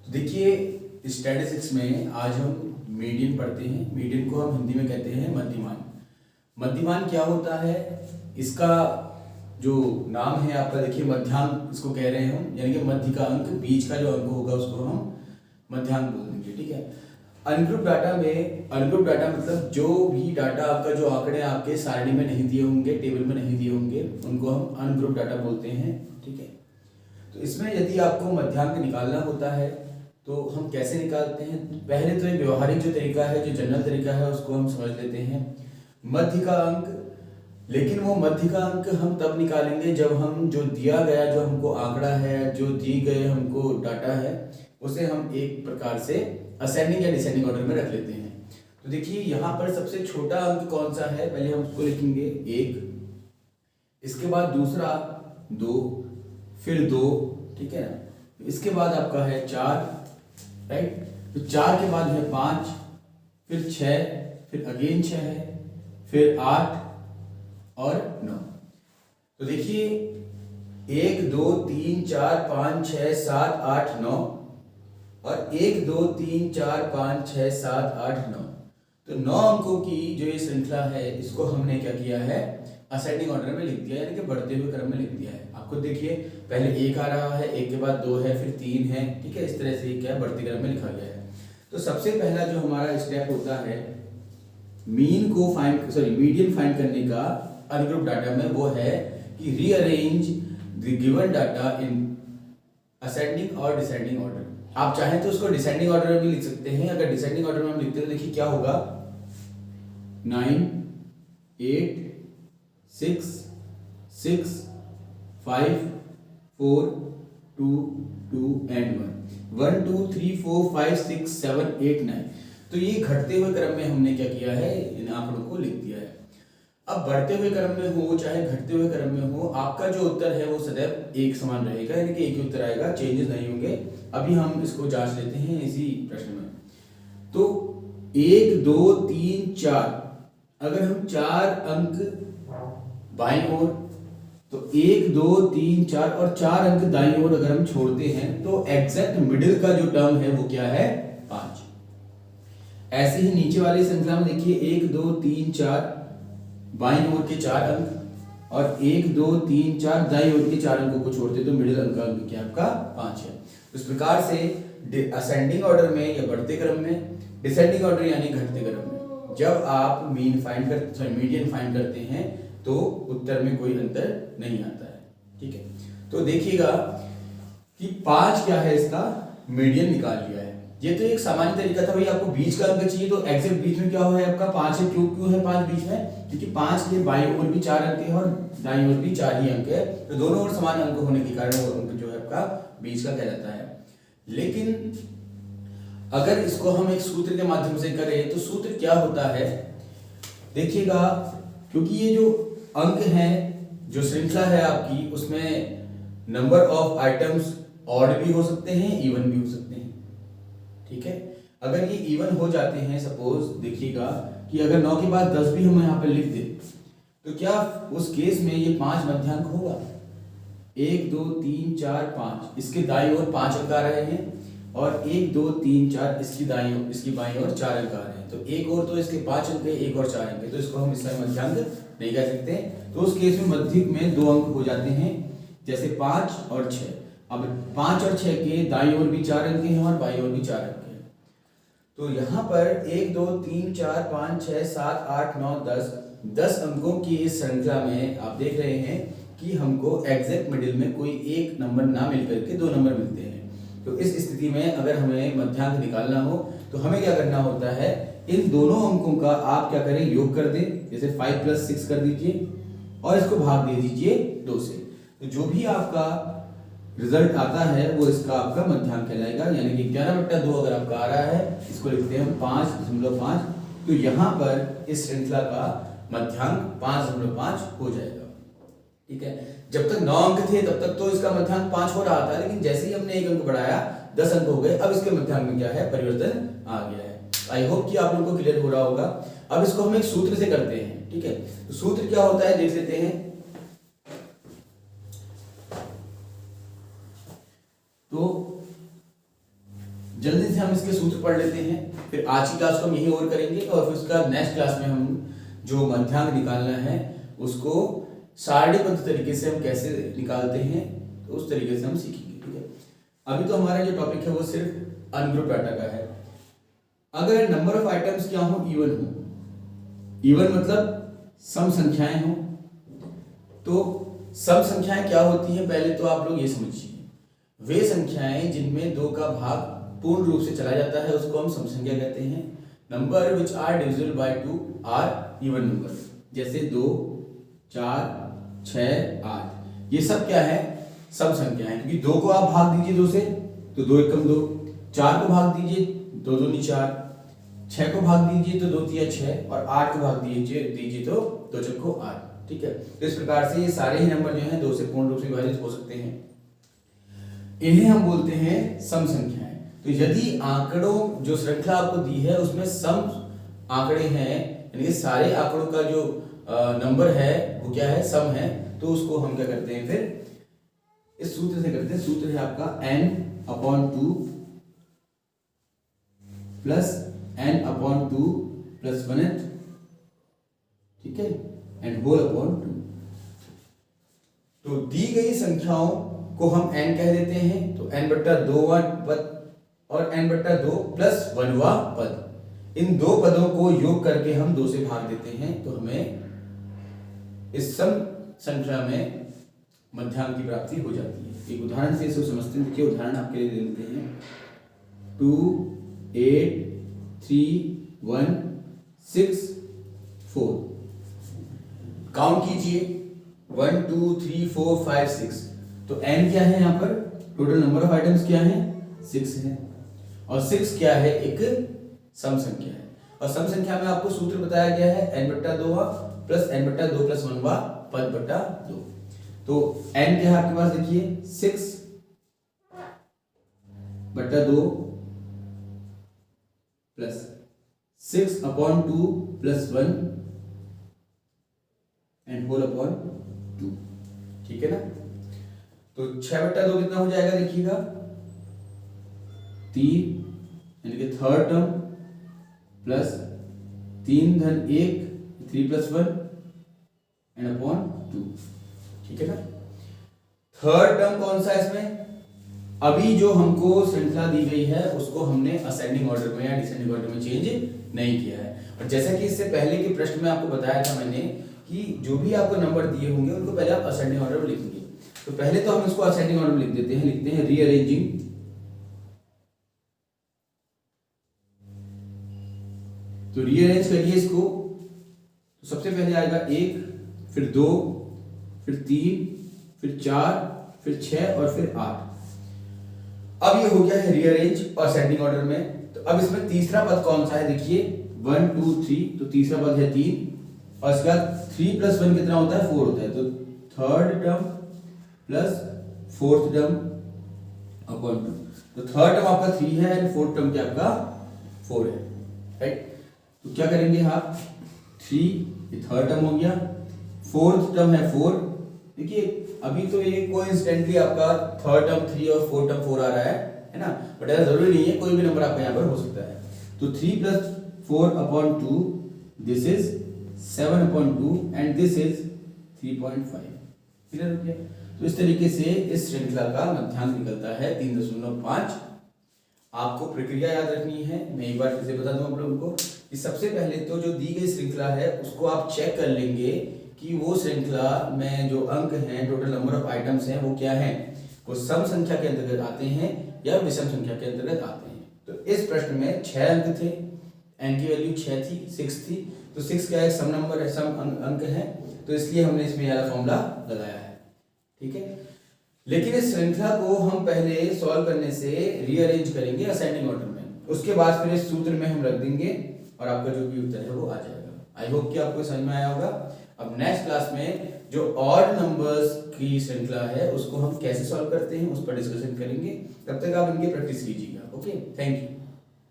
तो देखिए, स्टैटिस्टिक्स में आज हम मीडियन पढ़ते हैं। मीडियन को हम हिंदी में कहते हैं मध्यमान। मध्यमान क्या होता है, इसका जो नाम है आपका, देखिए मध्यांक इसको कह रहे हैं हम, यानी कि मध्य का अंक, बीच का जो अंक होगा उसको हम मध्यांक बोल देंगे। ठीक है। अनग्रुप डाटा में, अनग्रुप डाटा मतलब जो भी डाटा आपका, जो आंकड़े आपके सारणी में नहीं दिए होंगे, टेबल में नहीं दिए होंगे, उनको हम अनग्रुप डाटा बोलते हैं। ठीक है। तो इसमें यदि आपको मध्यांक निकालना होता है तो हम कैसे निकालते हैं? पहले तो एक व्यवहारिक जो तरीका है, जो जनरल तरीका है, उसको हम समझ लेते हैं। मध्य का अंक, लेकिन वो मध्य का अंक हम तब निकालेंगे जब हम जो दिया गया, जो हमको आंकड़ा है, जो दी गए हमको डाटा है, उसे हम एक प्रकार से असेंडिंग या डिसेंडिंग ऑर्डर में रख लेते हैं। तो देखिए यहाँ पर सबसे छोटा अंक कौन सा है, पहले हम उसको लिखेंगे 1, इसके बाद दूसरा 2, फिर 2, ठीक है ना। इसके बाद आपका है 4, राइट। तो 4 के बाद है 5, फिर 6, फिर अगेन 6 है, फिर 8 और 9। तो देखिए 1 2 3 4 5 6 7 8 9 और 1 2 3 4 5 6 7 8 9। तो 9 अंकों की जो ये श्रृंखला है, इसको हमने क्या किया है, असेंडिंग ऑर्डर में लिख दिया, यानी कि बढ़ते हुए क्रम में लिख दिया है। आपको देखिए पहले 1 आ रहा है, 1 के बाद 2 है, फिर 3 है। ठीक है, इस तरह से क्या बढ़ते क्रम में लिखा गया है। तो सबसे पहला जो हमारा स्टेप होता है मीन को फाइंड, सॉरी मीडियन फाइंड करने का अनग्रुप डाटा में, वो है कि rearrange the given data in ascending और डिसेंडिंग ऑर्डर। आप चाहें तो उसको डिसेंडिंग ऑर्डर में भी लिख सकते हैं। अगर डिसेंडिंग ऑर्डर में हम लिखते हैं तो देखिए क्या होगा, 9 8 6 6 5 4 2 2 एंड 1 1 2 3 4 5 6 7 8 9। तो ये घटते हुए क्रम में हमने क्या किया है, इन आंकड़ों को लिख दिया है। अब बढ़ते हुए क्रम में हो चाहे घटते हुए क्रम में हो, आपका जो उत्तर है वो सदैव एक समान रहेगा, यानी कि एक ही उत्तर आएगा, चेंजेस नहीं होंगे। अभी हम इसको जांच लेते हैं इसी प्रश्न में। तो 1 2 3 4, अगर हम 4 अंक बाईं ओर, तो 1 2 3 4 और 4 अंक दाईं ओर अगर हम छोड़ते हैं तो एग्जैक्ट मिडिल का जो टर्म है वो क्या है, 5। ऐसे ही नीचे वाली श्रृंखला में देखिए 1 2 3 4 बाईं ओर के 4 अंक और 1 2 3 4 दाईं ओर के 4 अंकों को छोड़ते तो मिडिल अंक क्या आपका 5 है। इस प्रकार से असेंडिंग ऑर्डर में या बढ़ते क्रम में, डिसेंडिंग ऑर्डर यानी घटते क्रम में, जब आप मीन फाइंड करते, सॉरी मीडियन फाइंड करते हैं तो उत्तर में कोई अंतर नहीं आता है। ठीक है। तो देखिएगा कि 5 क्या है, इसका मीडियन निकाल लिया है। ये तो एक सामान्य तरीका था, भाई आपको बीच का अंक चाहिए तो एग्जैक्ट बीच में क्या है आपका 5 है। क्यों है 5 बीच में, क्योंकि 5 के बाईं ओर भी 4 अंक है और दाईं ओर भी 4 ही अंक है। तो दोनों ओर समान अंक होने के कारण वो अंक जो है आपका बीच का कहलाता है। लेकिन अगर इसको हम एक सूत्र के माध्यम से करें तो सूत्र क्या होता है, देखिएगा, क्योंकि ये जो अंक है, जो श्रृंखला है आपकी, उसमें नंबर ऑफ आइटम्स ऑड भी हो सकते हैं, इवन भी हो सकते हैं। ठीक है। अगर ये इवन हो जाते हैं, सपोज देखिएगा कि अगर 9 के बाद 10 भी हम यहाँ पर लिख दें तो क्या उस केस में ये 5 मध्यांक होगा? 1 2 3 4 5, इसके दाईं ओर 5 अंक आ रहे हैं और 1 2 3 4 इसकी दाईं ओर, इसकी बाईं ओर 4 अंक आ रहे हैं। तो एक और तो इसके 5 अंक है, एक और 4 अंक है, तो इसको हम इसका मध्यांक नहीं कह सकते। तो उस केस में मध्य में 2 अंक हो जाते हैं, जैसे 5 और 6। अब 5 और 6 के दाईं ओर भी 4 अंक हैं और बाईं ओर भी 4 अंक हैं। तो यहाँ पर 1 2 3 4 5 6 7 8 9 10 अंकों की इस श्रृंखला में आप देख रहे हैं कि हमको एग्जैक्ट मिडिल में कोई एक नंबर ना मिलकर के 2 नंबर मिलते हैं। तो इस स्थिति में अगर हमें मध्यांक निकालना हो तो हमें क्या करना होता है, इन दोनों अंकों का आप क्या करें, योग कर दें। जैसे 5 + 6 कर दीजिए और इसको भाग दे दीजिए 2 से। तो जो भी आपका रिजल्ट आता है वो इसका आपका मध्यांक कहलाएगा, यानी कि 11/2 अगर आपका आ रहा है, इसको लिखते हैं हम 5.5। तो यहाँ पर इस श्रृंखला का मध्यांक 5.5 हो जाएगा। ठीक है। जब तक 9 अंक थे तब तक तो इसका मध्यांक 5 हो रहा था, लेकिन जैसे ही हमने एक अंक बढ़ाया 10 अंक हो गए, अब इसके मध्यांक में क्या है, परिवर्तन आ गया है। आई होप कि आप लोगों को क्लियर हो रहा होगा। अब इसको हम एक सूत्र से करते हैं। ठीक है। तो सूत्र क्या होता है देख लेते हैं। तो जल्दी से हम इसके सूत्र पढ़ लेते हैं, फिर आज की क्लास को हम यही और करेंगे और फिर उसका नेक्स्ट क्लास में हम जो मध्यांक निकालना है उसको सारणीबद्ध तरीके से हम कैसे निकालते हैं तो उस तरीके से हम सीखेंगे। ठीक है, अभी तो हमारा जो टॉपिक है वो सिर्फ अनग्रुप डाटा का है। अगर नंबर ऑफ आइटम्स क्या हो, इवन हो, इवन मतलब सम संख्याएं हो, तो सम संख्याएं क्या होती हैं पहले तो आप लोग ये समझिए। वे संख्याएं जिनमें 2 का भाग पूर्ण रूप से चला जाता है उसको हम सम संख्या कहते हैं। Number which are divisible by 2 are even number, जैसे 2, 4, 6, 8, ये सब क्या है, सम संख्या है। क्योंकि 2 को आप भाग दीजिए 2 से तो 2 एकम 2, 4 को भाग दीजिए 2 दूनी 4, 6 को भाग दीजिए तो 2 तिया 6 और 8 को भाग दीजिए तो 2 चौको 8। ठीक है, तो इस प्रकार से ये सारे ही नंबर जो हैं 2 से पूर्ण रूप से विभाजित हो सकते हैं, इन्हें हम बोलते हैं सम संख्याएं। तो यदि आंकड़ों जो श्रृंखला आपको दी है उसमें सम आंकड़े हैं, यानी कि सारे आंकड़ों का जो नंबर है वो क्या है, सम है, तो उसको हम क्या करते हैं, फिर इस सूत्र से करते हैं। सूत्र है आपका n/2 plus n/2 plus 1th, ठीक है, एंड होल अपॉन 2। तो दी गई संख्याओं को हम n कह देते हैं, तो n/2 पद और n/2 प्लस 1वां पद, इन 2 पदों को योग करके हम 2 से भाग देते हैं, तो हमें इस सम संख्या में मध्यांक की प्राप्ति हो जाती है। एक उदाहरण से इसको समझते हैं। देखिए उदाहरण आपके लिए दे देते हैं, 2, 8, 3, 1, 6, 4। काउंट कीजिए 1, 2, 3, 4, 5, 6। तो n क्या है, यहाँ पर टोटल नंबर ऑफ आइटम्स क्या है, 6 है, और 6 क्या है, एक सम संख्या है। और सम संख्या में आपको सूत्र बताया गया है n/2 प्लस n/2 प्लस 1वां पद बटा 2। तो n क्या है आपके पास, देखिए 6/2 plus 6/2 plus 1 and whole upon 2। ठीक है ना, तो 6/2 कितना हो जाएगा, देखिएगा 3, यानी कि थर्ड टर्म प्लस 3 धन 1 3 प्लस 1 एंड अपॉन 2। ठीक है ना, थर्ड टर्म कौन सा है इसमें, अभी जो हमको श्रृंखला दी गई है उसको हमने असेंडिंग ऑर्डर में या डिसेंडिंग ऑर्डर में चेंज नहीं किया है। और जैसा कि इससे पहले के प्रश्न में आपको बताया था मैंने कि जो भी आपको नंबर दिए होंगे उनको पहले आप असेंडिंग ऑर्डर में लिखेंगे। तो पहले तो हम इसको असेंडिंग ऑर्डर में लिख देते हैं, लिखते हैं रीअरेंजिंग। तो रीअरेंज करिए इसको, तो सबसे पहले आएगा 1, फिर 2, फिर 3, फिर 4, फिर 6 और फिर 8। अब ये हो गया है रीअरेंज और असेंडिंग ऑर्डर में। तो अब इसमें तीसरा पद कौन सा है, देखिए 1, 2, 3, तो तीसरा पद है 3, और इसके बाद 3 प्लस 1 कितना होता है, 4 होता है। तो third term plus fourth term upon 2। तो थर्ड टर्म आपका 3 है एंड फोर्थ टर्म क्या आपका 4 है, राइट। तो क्या करेंगे आप, 3, ये थर्ड टर्म हो गया, फोर्थ टर्म है 4। देखिए अभी तो ये कोइंसिडेंटली आपका थर्ड टर्म 3 और फोर्थ टर्म 4 आ रहा है ना, बट ऐसा जरूरी नहीं है, कोई भी नंबर आपका यहाँ पर हो सकता है। तो 3 plus 4 upon 2, this is 7/2 and this is 3.5। Clear हो गया। तो इस तरीके से इस श्रृंखला का मध्यांक निकलता है 3.5। आपको प्रक्रिया याद रखनी है, मैं एक बार फिर से बता दूं आप लोगों को कि सबसे पहले तो जो दी गई श्रृंखला है उसको आप चेक कर लेंगे कि वो श्रृंखला में जो अंक हैं, टोटल नंबर ऑफ आइटम्स हैं, वो क्या हैं, वो सम संख्या के अंतर्गत आते हैं या विषम संख्या के अंतर्गत आते हैं। तो इस प्रश्न में 6 अंक थे, n की वैल्यू 6 थी, 6 थी, तो 6 क्या है, सम नंबर है, सम अंक है, तो इसलिए हमने इसमें वाला फॉर्मूला लगाया है। ठीक है, लेकिन इस श्रृंखला को हम पहले सॉल्व करने से रीअरेंज करेंगे असेंडिंग ऑर्डर में, उसके बाद फिर इस सूत्र में हम रख देंगे और आपका जो भी उत्तर है वो आ जाएगा। आई होप कि आपको समझ में आया होगा। अब नेक्स्ट क्लास में जो ऑड नंबर्स की श्रृंखला है उसको हम कैसे सॉल्व करते हैं उस पर डिस्कशन करेंगे। तब तक आप इनकी प्रैक्टिस कीजिएगा। Okay, thank you.